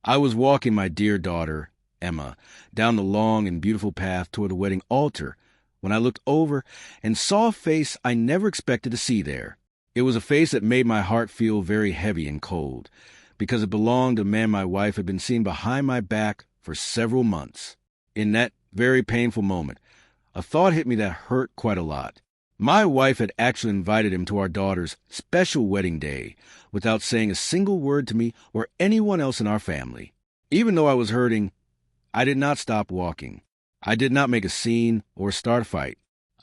I was walking my dear daughter, Emma, down the long and beautiful path toward the wedding altar when I looked over and saw a face I never expected to see there. It was a face that made my heart feel very heavy and cold, because it belonged to a man my wife had been seeing behind my back for several months. In that very painful moment, a thought hit me that hurt quite a lot. My wife had actually invited him to our daughter's special wedding day without saying a single word to me or anyone else in our family. Even though I was hurting, I did not stop walking. I did not make a scene or start a fight.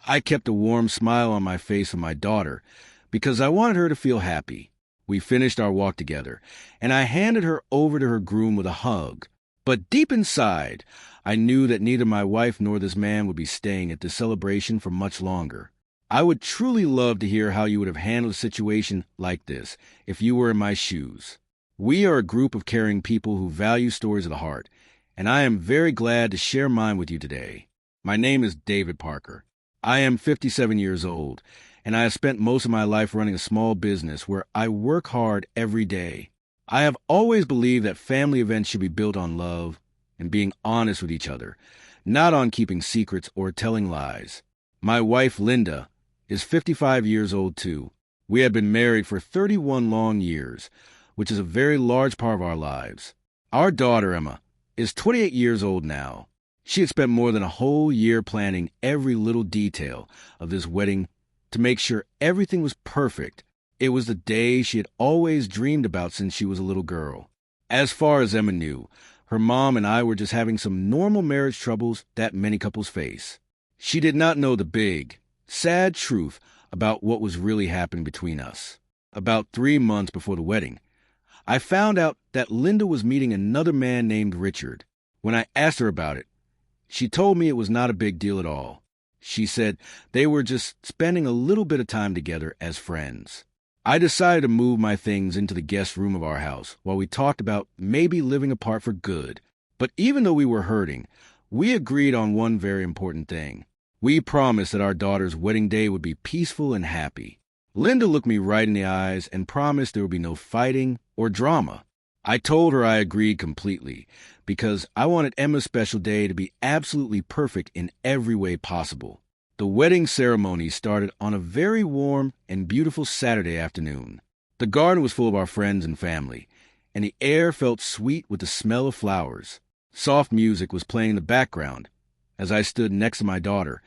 I kept a warm smile on my face for my daughter because I wanted her to feel happy. We finished our walk together, and I handed her over to her groom with a hug. But deep inside, I knew that neither my wife nor this man would be staying at this celebration for much longer. I would truly love to hear how you would have handled a situation like this if you were in my shoes. We are a group of caring people who value stories of the heart, and I am very glad to share mine with you today. My name is David Parker. I am 57 years old, and I have spent most of my life running a small business where I work hard every day. I have always believed that family events should be built on love and being honest with each other, not on keeping secrets or telling lies. My wife, Linda, is 55 years old too. We have been married for 31 long years, which is a very large part of our lives. Our daughter, Emma, is 28 years old now. She had spent more than a whole year planning every little detail of this wedding to make sure everything was perfect. It was the day she had always dreamed about since she was a little girl. As far as Emma knew, her mom and I were just having some normal marriage troubles that many couples face. She did not know the big, sad truth about what was really happening between us. About 3 months before the wedding, I found out that Linda was meeting another man named Richard. When I asked her about it, she told me it was not a big deal at all. She said they were just spending a little bit of time together as friends. I decided to move my things into the guest room of our house while we talked about maybe living apart for good. But even though we were hurting, we agreed on one very important thing. We promised that our daughter's wedding day would be peaceful and happy. Linda looked me right in the eyes and promised there would be no fighting or drama. I told her I agreed completely because I wanted Emma's special day to be absolutely perfect in every way possible. The wedding ceremony started on a very warm and beautiful Saturday afternoon. The garden was full of our friends and family, and the air felt sweet with the smell of flowers. Soft music was playing in the background as I stood next to my daughter,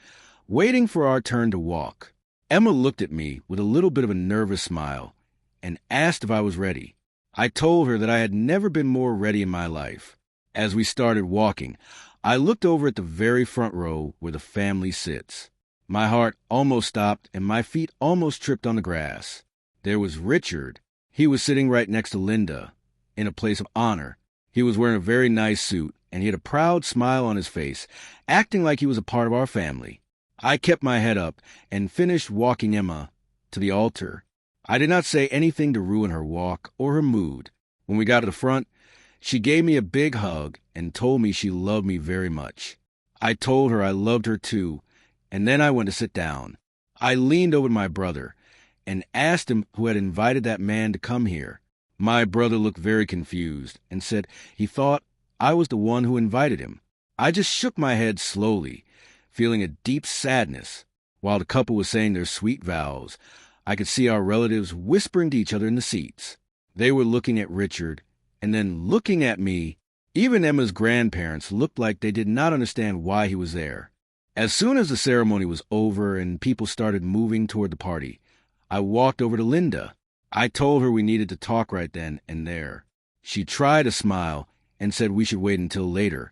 waiting for our turn to walk. Emma looked at me with a little bit of a nervous smile and asked if I was ready. I told her that I had never been more ready in my life. As we started walking, I looked over at the very front row where the family sits. My heart almost stopped and my feet almost tripped on the grass. There was Richard. He was sitting right next to Linda, in a place of honor. He was wearing a very nice suit, and he had a proud smile on his face, acting like he was a part of our family. I kept my head up and finished walking Emma to the altar. I did not say anything to ruin her walk or her mood. When we got to the front, she gave me a big hug and told me she loved me very much. I told her I loved her too, and then I went to sit down. I leaned over to my brother and asked him who had invited that man to come here. My brother looked very confused and said he thought I was the one who invited him. I just shook my head slowly, feeling a deep sadness. While the couple was saying their sweet vows, I could see our relatives whispering to each other in the seats. They were looking at Richard and then looking at me. Even Emma's grandparents looked like they did not understand why he was there. As soon as the ceremony was over and people started moving toward the party, I walked over to Linda. I told her we needed to talk right then and there. She tried to smile and said we should wait until later.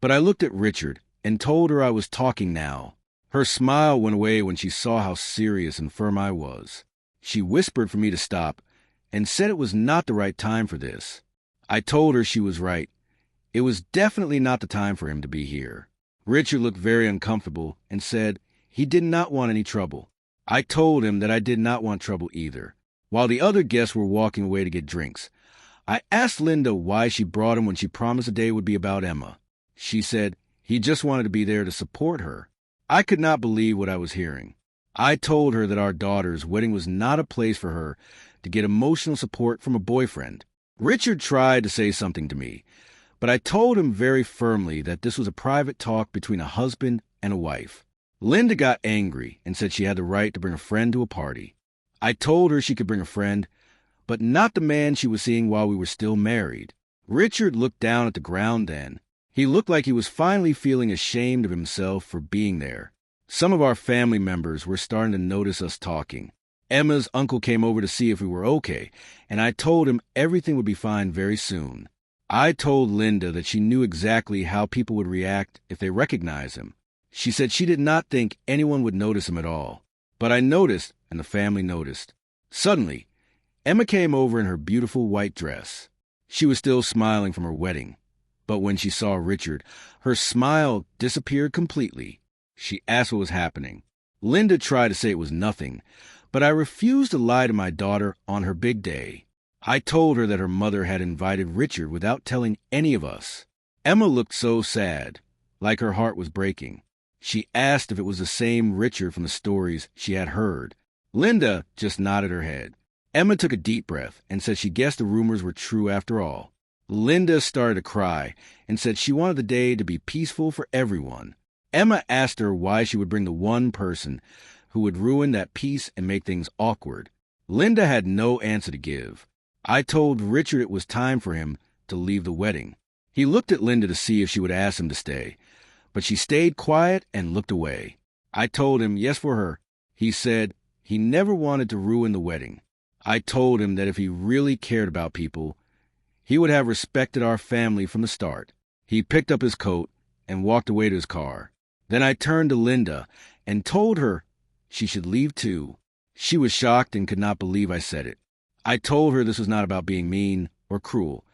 But I looked at Richard and told her I was talking now. Her smile went away when she saw how serious and firm I was. She whispered for me to stop and said it was not the right time for this. I told her she was right. It was definitely not the time for him to be here. Richard looked very uncomfortable and said he did not want any trouble. I told him that I did not want trouble either. While the other guests were walking away to get drinks, I asked Linda why she brought him when she promised the day would be about Emma. She said he just wanted to be there to support her. I could not believe what I was hearing. I told her that our daughter's wedding was not a place for her to get emotional support from a boyfriend. Richard tried to say something to me, but I told him very firmly that this was a private talk between a husband and a wife. Linda got angry and said she had the right to bring a friend to a party. I told her she could bring a friend, but not the man she was seeing while we were still married. Richard looked down at the ground then. He looked like he was finally feeling ashamed of himself for being there. Some of our family members were starting to notice us talking. Emma's uncle came over to see if we were okay, and I told him everything would be fine very soon. I told Linda that she knew exactly how people would react if they recognized him. She said she did not think anyone would notice him at all. But I noticed, and the family noticed. Suddenly, Emma came over in her beautiful white dress. She was still smiling from her wedding. But when she saw Richard, her smile disappeared completely. She asked what was happening. Linda tried to say it was nothing, but I refused to lie to my daughter on her big day. I told her that her mother had invited Richard without telling any of us. Emma looked so sad, like her heart was breaking. She asked if it was the same Richard from the stories she had heard. Linda just nodded her head. Emma took a deep breath and said she guessed the rumors were true after all. Linda started to cry and said she wanted the day to be peaceful for everyone. Emma asked her why she would bring the one person who would ruin that peace and make things awkward. Linda had no answer to give. I told Richard it was time for him to leave the wedding. He looked at Linda to see if she would ask him to stay, but she stayed quiet and looked away. I told him yes for her. He said he never wanted to ruin the wedding. I told him that if he really cared about people, he would have respected our family from the start. He picked up his coat and walked away to his car. Then I turned to Linda and told her she should leave too. She was shocked and could not believe I said it. I told her this was not about being mean or cruel.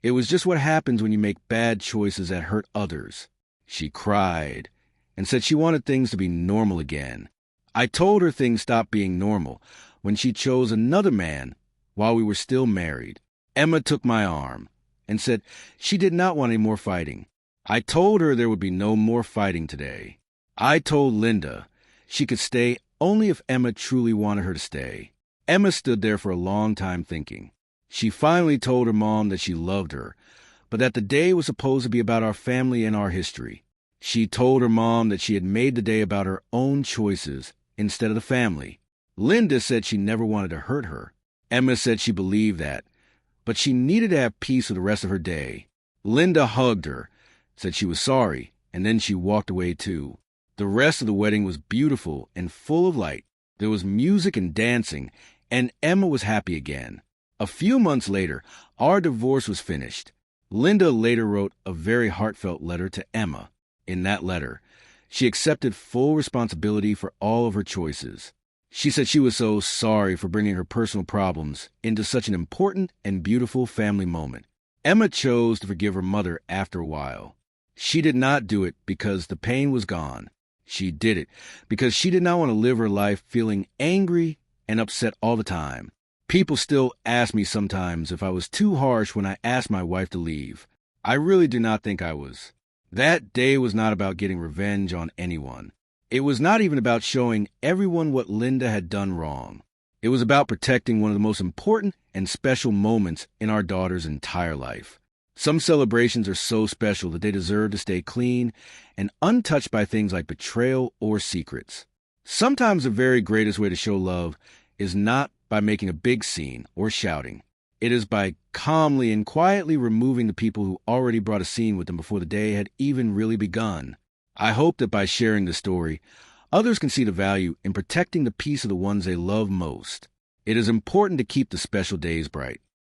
It was just what happens when you make bad choices that hurt others. She cried and said she wanted things to be normal again. I told her things stopped being normal when she chose another man while we were still married. Emma took my arm and said she did not want any more fighting. I told her there would be no more fighting today. I told Linda she could stay only if Emma truly wanted her to stay. Emma stood there for a long time thinking. She finally told her mom that she loved her, but that the day was supposed to be about our family and our history. She told her mom that she had made the day about her own choices instead of the family. Linda said she never wanted to hurt her. Emma said she believed that, but she needed to have peace for the rest of her day. Linda hugged her, said she was sorry, and then she walked away too. The rest of the wedding was beautiful and full of light. There was music and dancing, and Emma was happy again. A few months later, our divorce was finished. Linda later wrote a very heartfelt letter to Emma. In that letter, she accepted full responsibility for all of her choices. She said she was so sorry for bringing her personal problems into such an important and beautiful family moment. Emma chose to forgive her mother after a while. She did not do it because the pain was gone. She did it because she did not want to live her life feeling angry and upset all the time. People still ask me sometimes if I was too harsh when I asked my wife to leave. I really do not think I was. That day was not about getting revenge on anyone. It was not even about showing everyone what Linda had done wrong. It was about protecting one of the most important and special moments in our daughter's entire life. Some celebrations are so special that they deserve to stay clean and untouched by things like betrayal or secrets. Sometimes the very greatest way to show love is not by making a big scene or shouting. It is by calmly and quietly removing the people who already brought a scene with them before the day had even really begun. I hope that by sharing this story, others can see the value in protecting the peace of the ones they love most. It is important to keep the special days bright.